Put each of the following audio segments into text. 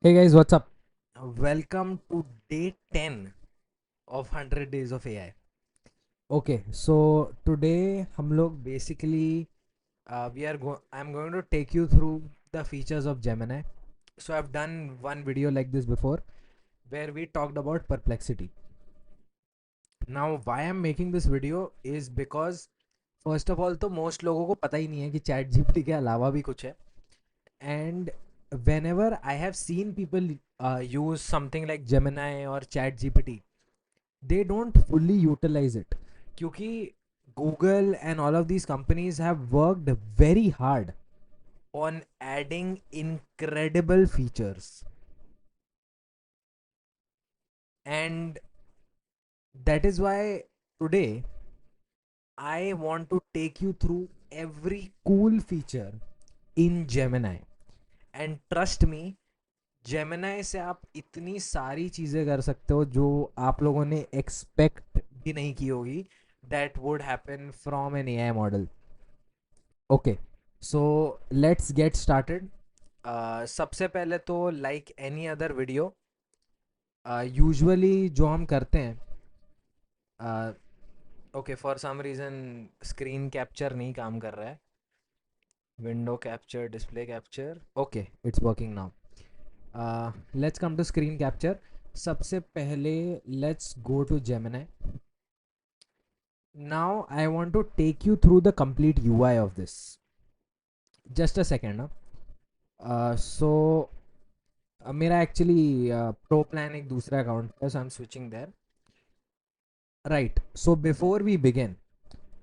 Hey guys, what's up? Welcome to day 10 of 100 Days of AI. Okay, so today हम लोग basically I'm going to take you through the features of Gemini. So I've done one video like this before where we talked about perplexity. Now why I'm making this video is because first of all तो most लोगों को पता ही नहीं है कि chat GPT के अलावा भी कुछ है. And whenever I have seen people use something like Gemini or chat gpt, they don't fully utilize it क्योंकि Google and all of these companies have worked very hard on adding incredible features, and that is why today I want to take you through every cool feature in Gemini. And trust me, Gemini से आप इतनी सारी चीज़ें कर सकते हो जो आप लोगों ने एक्सपेक्ट भी नहीं की होगी that would happen from an AI model. Okay, so let's get started. सबसे पहले तो like any other video usually जो हम करते हैं. Okay, for some reason screen capture नहीं काम कर रहा है. Window capture, display capture, okay it's working now. Let's come to screen capture. सबसे पहले let's go to Gemini. Now I want to take you through the complete UI of this. Just a second. So मेरा actually pro plan एक दूसरा account है, so I am switching there. Right, so before we begin,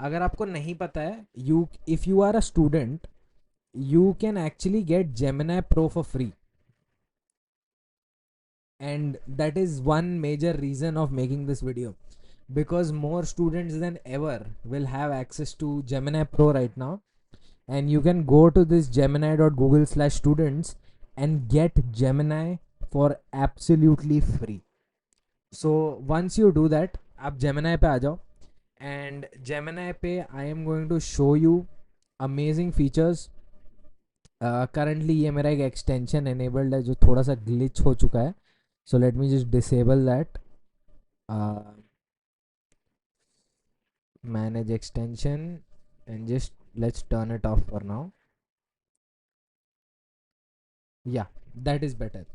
अगर आपको नहीं पता है, you if you are a student you can actually get Gemini Pro for free, and that is one major reason of making this video, because more students than ever will have access to Gemini Pro right now, and you can go to this gemini.google/students and get Gemini for absolutely free. So once you do that, आप Gemini पे आ जाओ, and Gemini पे I am going to show you amazing features. Currently ये मेरा एक extension enabled है जो थोड़ा सा ग्लिच हो चुका है, so let me just disable that. Manage extension and just let's turn it off for now. Yeah, that is better.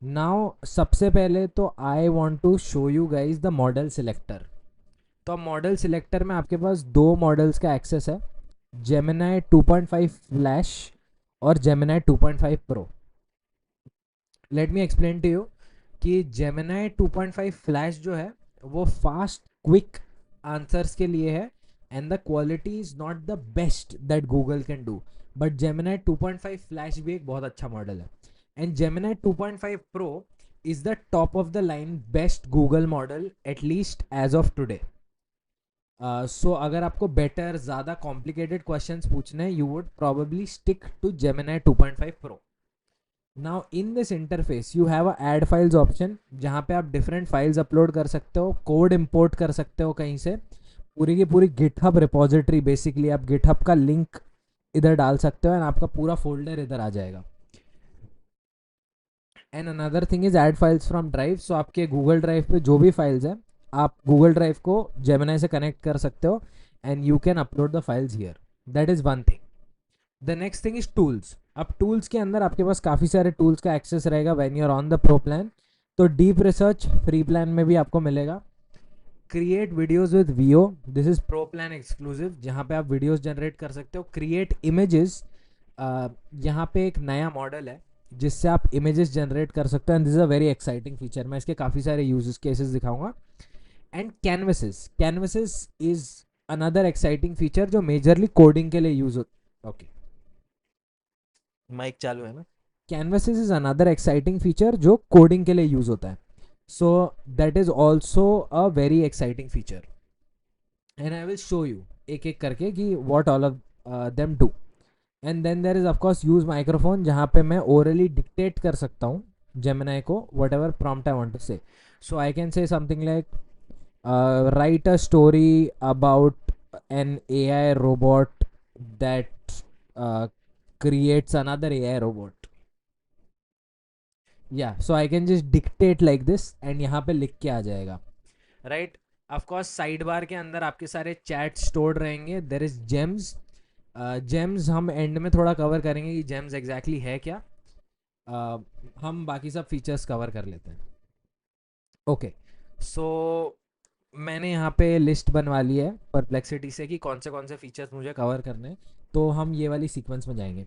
Now सबसे पहले तो I want to show you guys the model selector. तो model selector में आपके पास दो models का access है, जेमिनाई 2.5 फ्लैश और Gemini 2.5 pro. Let me explain to you कि जेमिनाई 2.5 फ्लैश जो है वो फास्ट क्विक आंसर्स के लिए है, and the quality is not the best that Google can do, but Gemini 2.5 flash भी एक बहुत अच्छा मॉडल है. And Gemini 2.5 pro is the top of the line best Google model, at least as of today. So अगर आपको better ज़्यादा complicated questions पूछने हैं, you would probably stick to Gemini 2.5 pro. Now in this interface you have a add files option, जहाँ पे आप different files upload कर सकते हो, कोड इंपोर्ट कर सकते हो कहीं से, पूरी की पूरी गिटहब रिपोजिटरी, बेसिकली आप गिटहब का लिंक इधर डाल सकते हो एंड आपका पूरा फोल्डर इधर आ जाएगा. And another thing is add files from drive. So आपके गूगल ड्राइव पे जो भी फाइल्स हैं, आप गूगल ड्राइव को जेमिनी से कनेक्ट कर सकते हो and you can upload the files here. That is one thing. The next thing is tools. अब टूल्स के अंदर आपके पास काफ़ी सारे टूल्स का एक्सेस रहेगा when you are on the pro plan. तो डीप रिसर्च फ्री प्लान में भी आपको मिलेगा. Create videos with Veo, this is pro plan exclusive, जहाँ पे आप वीडियोज जनरेट कर सकते हो. क्रिएट इमेजेस, यहाँ पे एक नया मॉडल है जिससे आप इमेजेस जनरेट कर सकते हो, and this is a very exciting feature. मैं इसके काफ़ी सारे यूज केसेस दिखाऊंगा. And canvases, canvases is another exciting feature जो मेजरली कोडिंग के लिए यूज होता है. ओके, माइक चालू है ना. Canvases is another exciting feature जो कोडिंग के लिए यूज होता है. So that is also a very exciting feature, and I will show you एक एक करके कि what all of them do. And then there is of course use microphone, जहाँ पे मैं ओरली डिक्टेट कर सकता हूँ जेमिनी को whatever prompt I want to say. So I can say something like write a story about an AI robot that creates another AI robot. या so I can just dictate like this and यहाँ पे लिख के आ जाएगा, right. Of course side bar के अंदर आपके सारे चैट स्टोर्ड रहेंगे। There is gems. जेम्स हम एंड में थोड़ा कवर करेंगे कि जेम्स एग्जैक्टली है क्या। हम बाकी सब फीचर्स कवर कर लेते हैं। ओके, सो मैंने यहाँ पे लिस्ट बनवा ली है परप्लेक्सिटी से कि कौन से फीचर्स मुझे कवर करने हैं। तो हम ये वाली सीक्वेंस में जाएंगे।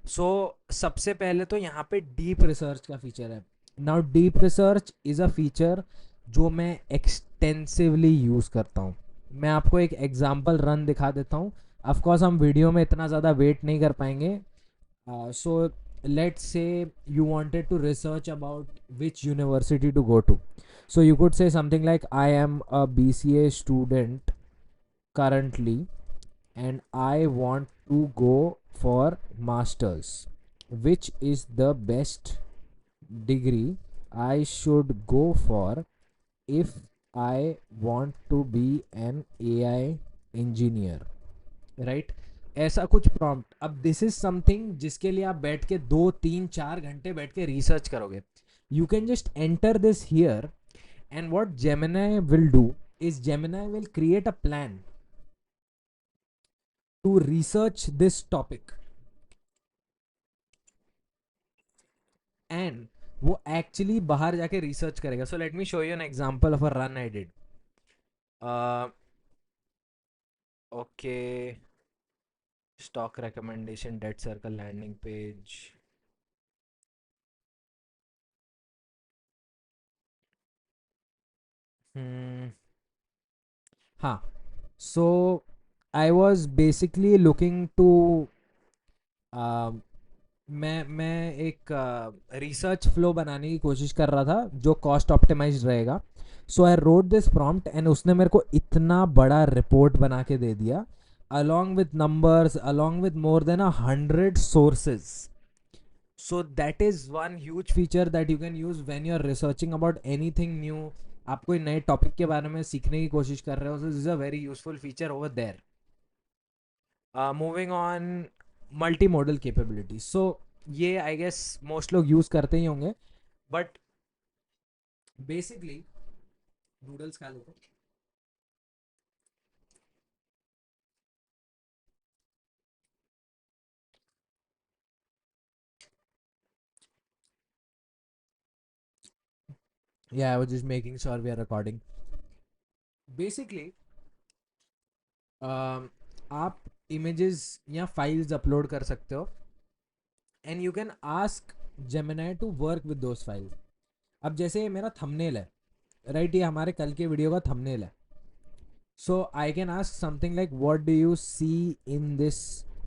सो सबसे पहले तो यहाँ पे डीप रिसर्च का फीचर है। Now deep research is a feature जो मैं एक्सटेंसिवली यूज़ करता हूँ। मैं आपको एक एग्जांपल रन दिखा देता हूँ। ऑफ कोर्स हम वीडियो में इतना ज़्यादा वेट नहीं कर पाएंगे। So let's say you wanted to research about which university to go to. So you could say something like, I am a BCA student currently and I want to go for masters. Which is the best degree I should go for if I want to be an AI engineer, right. ऐसा कुछ prompt. अब this is something जिसके लिए आप बैठ के 2 3 4 घंटे बैठ के रिसर्च करोगे। You can just enter this here and what Gemini will do is Gemini will create a plan to research this topic and वो एक्चुअली बाहर जाके रिसर्च करेगा। So let me show you an example of a run I did. Okay, stock recommendation date circle landing page. हाँ, so I was basically looking to, मैं एक research flow बनाने की कोशिश कर रहा था जो कॉस्ट ऑप्टिमाइज रहेगा। सो आई रोड दिस प्रॉम्प्ट एंड उसने मेरे को इतना बड़ा रिपोर्ट बना के दे दिया, along with numbers, along with more than 100 sources. So that is one huge feature that you can use when you are researching about anything new. आप कोई नए टॉपिक के बारे में सीखने की कोशिश कर रहे हो, so this is a very useful feature over there. Moving on, multimodal capability. So ये आई गेस मोस्ट लोग यूज करते ही होंगे, बट बेसिकली नूडल्स खा लेते हैं। या I was just making sure we are recording. Basically आप इमेजेस या फाइल्स अपलोड कर सकते हो and you can ask Gemini to work with those files. अब जैसे ये मेरा थंबनेल है, राइट, ये हमारे कल के वीडियो का थंबनेल है। So I can ask something like what do you see in this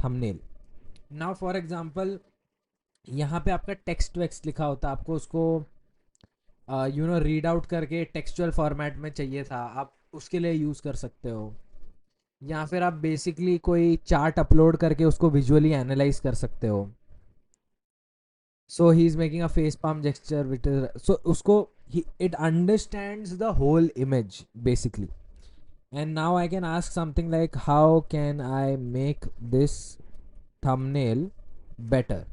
thumbnail. Now for example यहाँ पे आपका टेक्स्ट वेक्स्ट लिखा होता है, आपको उसको रीड आउट करके टेक्सचुअल फॉर्मेट में चाहिए था, आप उसके लिए यूज़ कर सकते हो। या फिर आप बेसिकली कोई चार्ट अपलोड करके उसको विजुअली एनालाइज कर सकते हो। So he is making a facepalm gesture which is, so उसको it understands the whole image basically. And now I can ask something like how can I make this thumbnail better.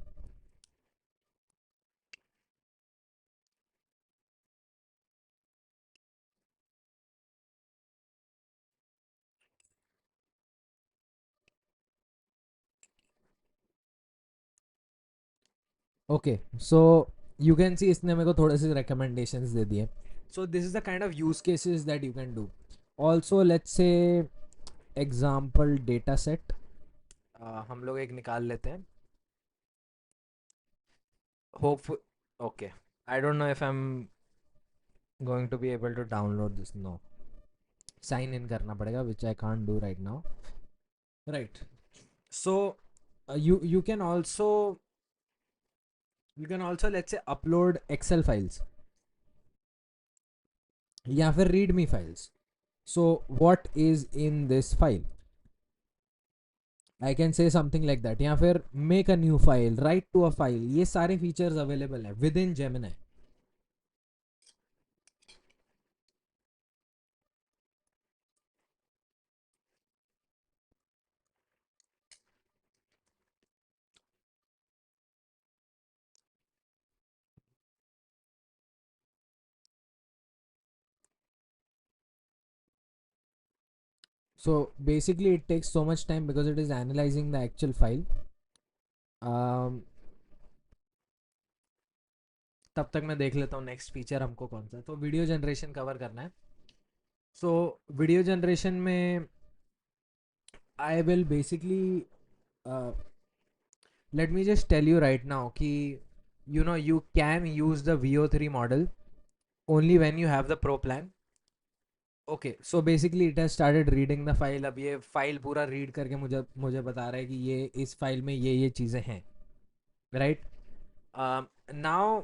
Okay, so you can see इसने मेरे को थोड़े से recommendations दे दिए। So this is the kind of use cases that you can do. Also let's say example data set हम लोग एक निकाल लेते हैं। Hope, okay, I don't know if I am going to be able to download this. No, sign in करना पड़ेगा which I can't do right now, right. So you can also, let's say upload excel files या फिर read me files. So what is in this file? I can say something like that, या फिर make a new file, write to a file. ये सारे features available है within Gemini. So basically it takes so much time because it is analyzing the actual file. तब तक मैं देख लेता हूँ नेक्स्ट फीचर हमको कौन सा, तो वीडियो जनरेशन कवर करना है. सो वीडियो जनरेशन में I will basically let me just tell you right now कि you can use the VO3 model only when you have the pro plan. Okay, so basically it has started reading the file. अब ये file पूरा read करके मुझे मुझे बता रहा है कि ये इस फाइल में ये चीज़ें हैं, right. Now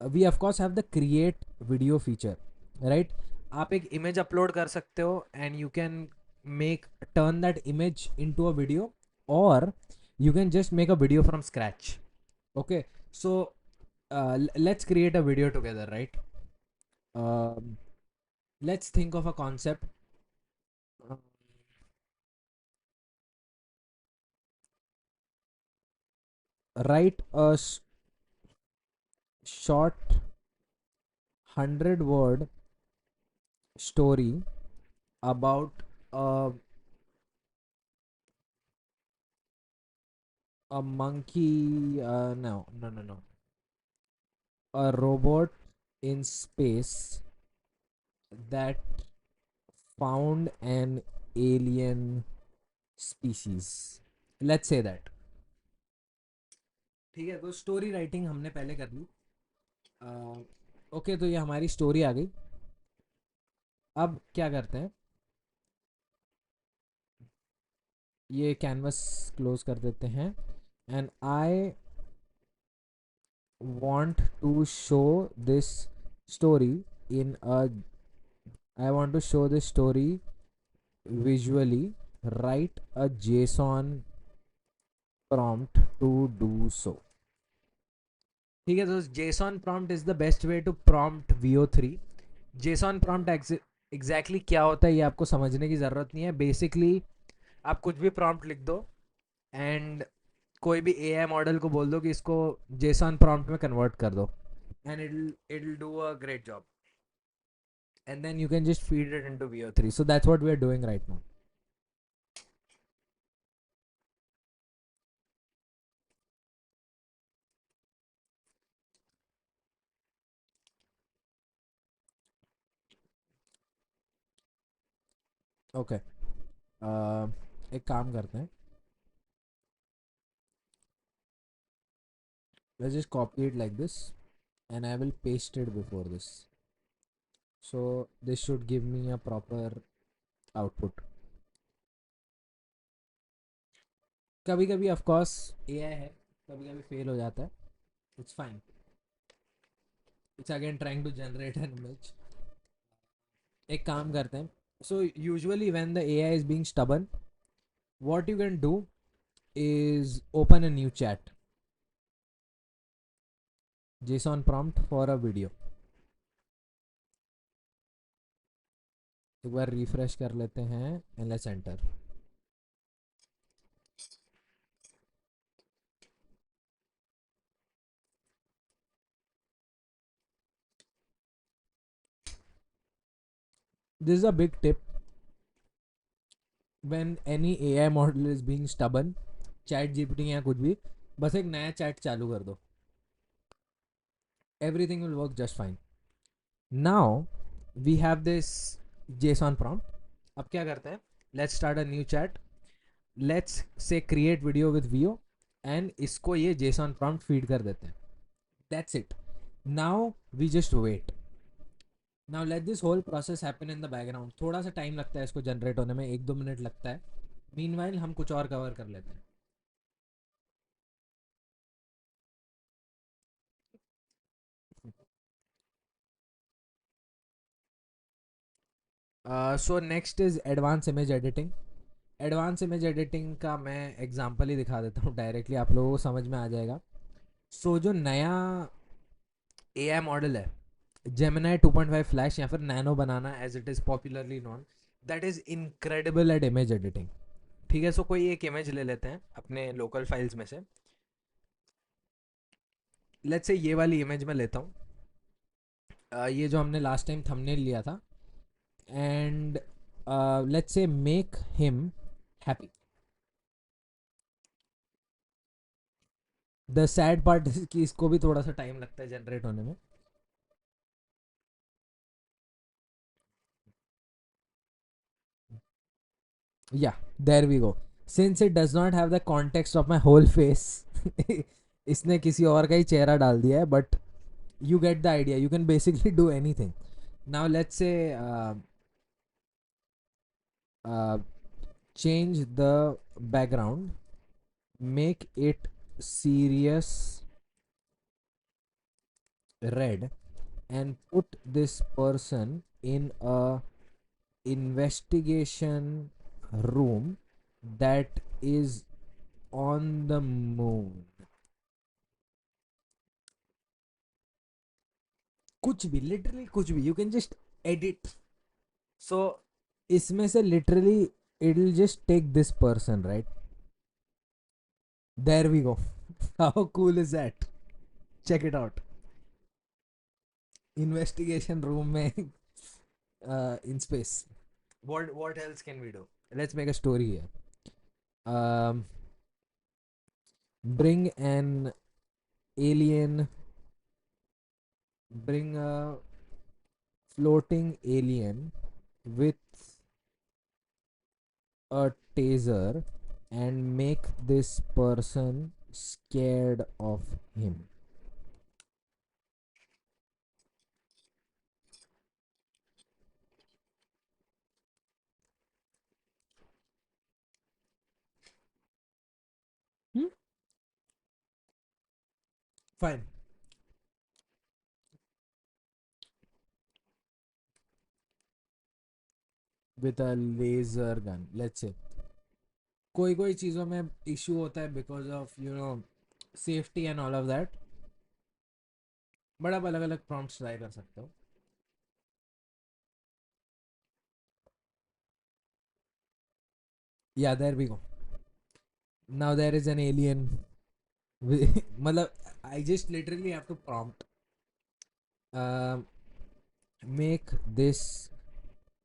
we of course have the create video feature, right. आप एक इमेज अपलोड कर सकते हो and you can make turn that image into a video, और you can just make a video from scratch. Okay, so let's create a video together, right? Let's think of a concept. Write a short 100-word story about a monkey. No, a robot in space that found an alien species. Let's say that. ठीक है, तो story writing हमने पहले कर ली. Okay, तो ये हमारी story आ गई. अब क्या करते हैं, ये कैनवस क्लोज कर देते हैं and I want to show this story in a I want to show this story visually. Write a JSON prompt to do so. ठीक है, तो JSON prompt is the best way to prompt VO3. JSON prompt exactly क्या होता है ये आपको समझने की ज़रूरत नहीं है. बेसिकली आप कुछ भी prompt लिख दो एंड कोई भी AI मॉडल को बोल दो कि इसको JSON prompt में कन्वर्ट कर दो, and it'll do a great job, and then you can just feed it into VO3. So that's what we are doing right now. Okay, एक काम करते हैं, let's just copy it like this and I will paste it before this, so this should give me a proper output. कभी कभी of course AI है, कभी कभी fail हो जाता है, it's fine. It's again trying to generate an image. एक काम करते हैं, so usually when the AI is being stubborn, what you can do is open a new chat, JSON prompt for a video. एक बार refresh कर लेते हैं and let's enter. This is a big tip when any AI model is being stubborn, chat GPT या कुछ भी, बस एक नया चैट चालू कर दो, everything will work just fine. Now we have this JSON prompt. अब क्या करते हैं, let's start a new chat. Let's say create video with Vio and इसको ये JSON prompt feed कर देते हैं. That's it. Now we just wait. Now let this whole process happen in the background. थोड़ा सा टाइम लगता है इसको जनरेट होने में, 1-2 मिनट लगता है. Meanwhile हम कुछ और कवर कर लेते हैं. So next is advance image editing. Advance image editing का मैं एग्जांपल ही दिखा देता हूँ, डायरेक्टली आप लोगों को समझ में आ जाएगा. सो जो नया AI मॉडल है, जेमिनाई 2.5 फ्लैश या फिर nano banana as it is popularly known, that is incredible at image editing. ठीक है, सो कोई एक इमेज ले लेते हैं अपने लोकल फाइल्स में से. लेट्स से ये वाली इमेज में लेता हूँ, ये जो हमने लास्ट टाइम थंबनेल लिया था, and let's say make him happy. The sad part कि इसको भी थोड़ा सा टाइम लगता है जनरेट होने में. Yeah, there we go. Since it does not have the context of my whole face, इसने किसी और का ही चेहरा डाल दिया है, but you get the idea. You can basically do anything. Now let's say uh, change the background, make it serious red, and put this person in a investigation room that is on the moon. कुछ भी, literally कुछ भी, you can just edit. So इसमें से literally it will just take this person, right? There we go. How cool is that? Check it out. Investigation room में in space. What else can we do? Let's make a story here. Bring an alien, bring a floating alien with a taser and make this person scared of him. Fine. With a laser gun, let's say. कोई कोई चीज़ों में issue होता है because of safety and all of that, but आप अलग अलग prompts try कर सकते हो. Yeah, there we go. Now there is an alien. मतलब I just literally have to prompt. Um, make this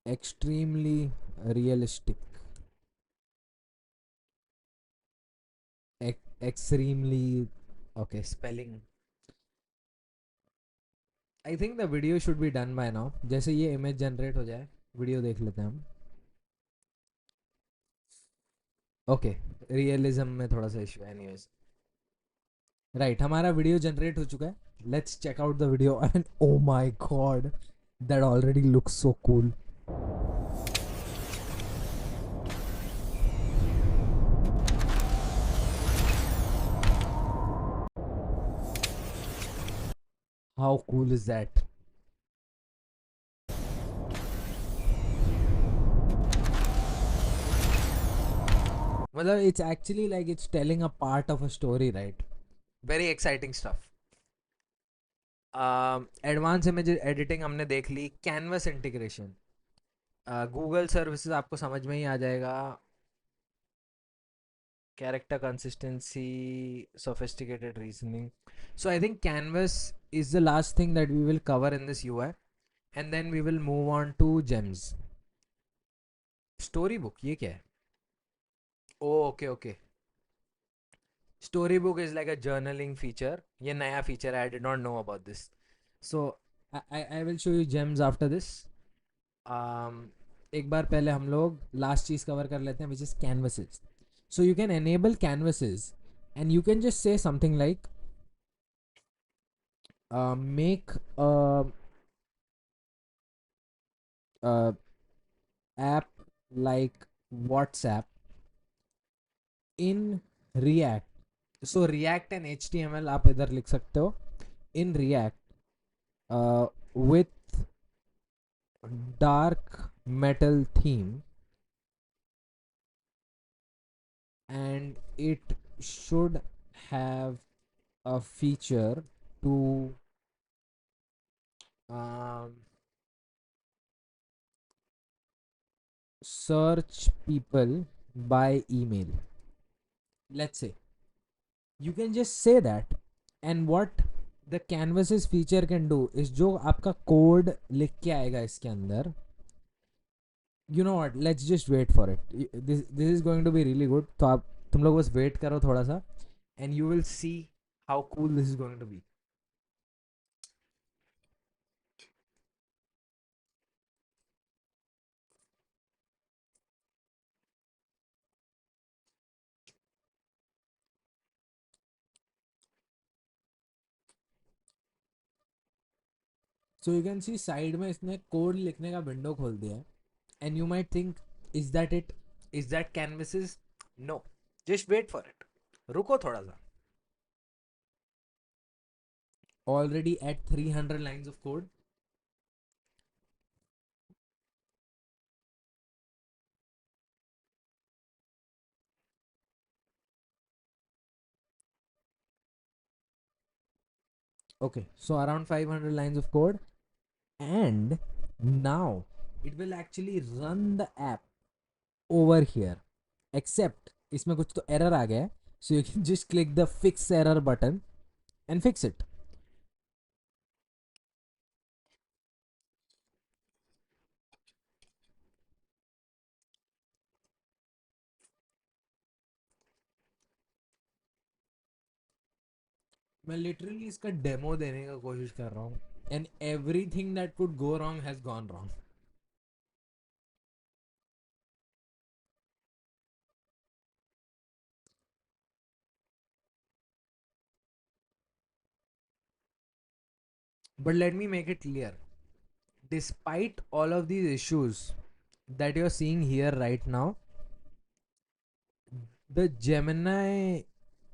extremely realistic. Extremely. Okay, spelling. I think the video should be done by now. जैसे ये image generate हो जाए, video देख लेते हैं हम. Okay, realism में थोड़ा सा issue है anyways. Right, हमारा video generate हो चुका है. Let's check out the video and oh my god, that already looks so cool. How cool is that? Well, it's actually like it's telling a part of a story, right? Very exciting stuff. Advance image editing हमने देख ली. Canvas integration, Google services आपको समझ में ही आ जाएगा. Character consistency, sophisticated reasoning. So I think canvas is the last thing that we will cover in this UI, and then we will move on to gems. Story book, ये क्या है? Oh, okay, okay. Story book is like a journaling feature. ये नया feature है, I did not know about this. So I will show you gems after this. एक बार पहले हम लोग लास्ट चीज़ कवर कर लेते हैं, which is canvases. So you can enable canvases and you can just say something like make a app like WhatsApp in React. So React and HTML आप इधर लिख सकते हो. In React with dark metal theme, and it should have a feature to search people by email. Let's say you can just say that, and what the canvases feature can do is जो आपका code लिख के आएगा इसके अंदर, you know what, let's just wait for it. This is going to be really good. तो आप तुम लोग बस वेट करो थोड़ा सा, and you will see how cool this is going to be. So you can see side में इसने कोड लिखने का विंडो खोल दिया है. And you might think, is that it? Is that canvases? No, just wait for it. रुको थोड़ा सा. Already at 300 lines of code. Okay, so around 500 lines of code, and now it will actually run the app over here. Except इसमें कुछ तो error आ गया है, so you can just click the fix error button and fix it. मैं literally इसका demo देने का कोशिश कर रहा हूँ, and everything that could go wrong has gone wrong. But let me make it clear, despite all of these issues that you're seeing here right now, the Gemini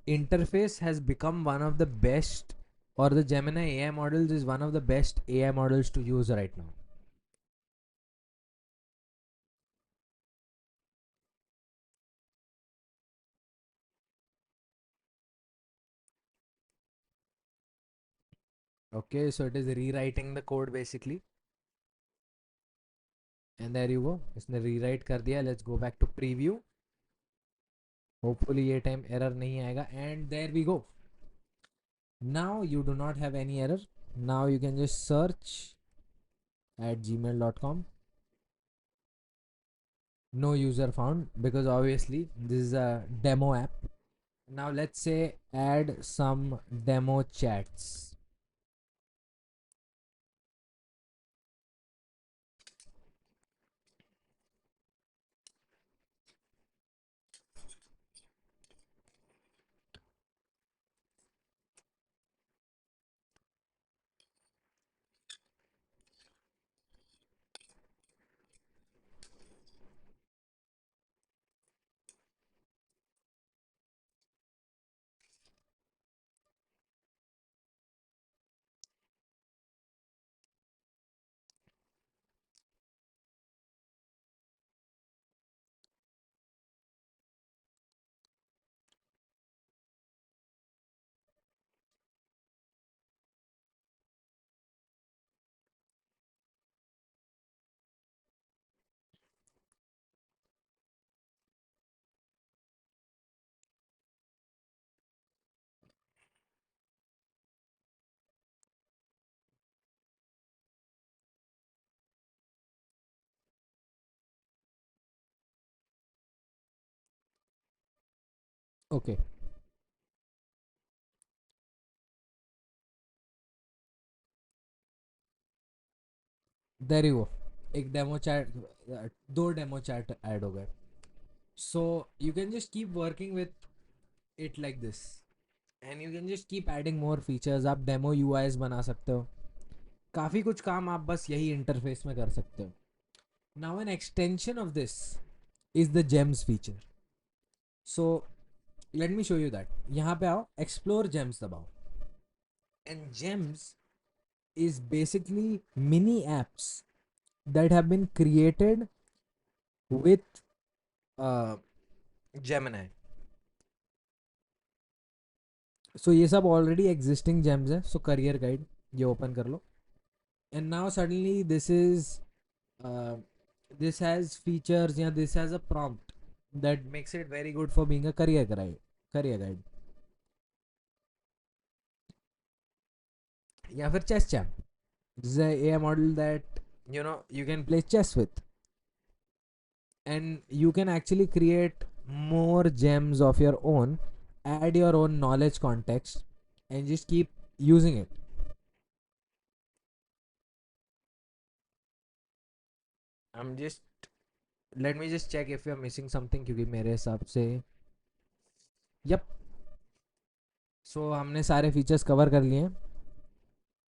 interface has become one of the best, or the Gemini AI models is one of the best AI models to use right now. Okay, so it is rewriting the code basically. And there you go, इसने rewrite कर दिया. Let's go back to preview. Hopefully ये time error नहीं आएगा. And there we go. Now you do not have any error. Now you can just search at gmail.com. No user found, because obviously this is a demo app. Now let's say add some demo chats. Okay, there you go. एक demo chat, दो demo chat add हो गए. सो you can just keep working with it like this, and you can just keep adding more features. आप demo यूआईज बना सकते हो. काफ़ी कुछ काम आप बस यही इंटरफेस में कर सकते हो. Now an extension of this is the James feature. So let me show you that. यहाँ पे आओ, एक्सप्लोर जेम्स दबाओ, and James is basically mini apps that have been created with uh, Gemini. So ये सब already existing gems है. So career guide ये open कर लो, and now suddenly uh, this has features, या this has a prompt that makes it very good for being a career guide. Career guide या फिर chess champ. This is a AI model that you can play chess with. and you can actually create more gems of your own, add your own knowledge context, and just keep using it. I'm just let me just check if you're missing something, क्योंकि मेरे हिसाब से yep. So हमने सारे features cover कर लिए हैं.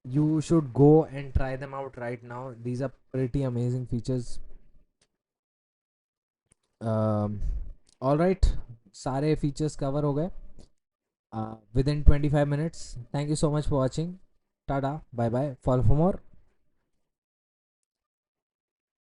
You should go and try them out right now. These are pretty amazing features. All right, सारे features cover हो गए within 25 minutes. Thank you so much for watching. Tada, bye bye. Follow for more.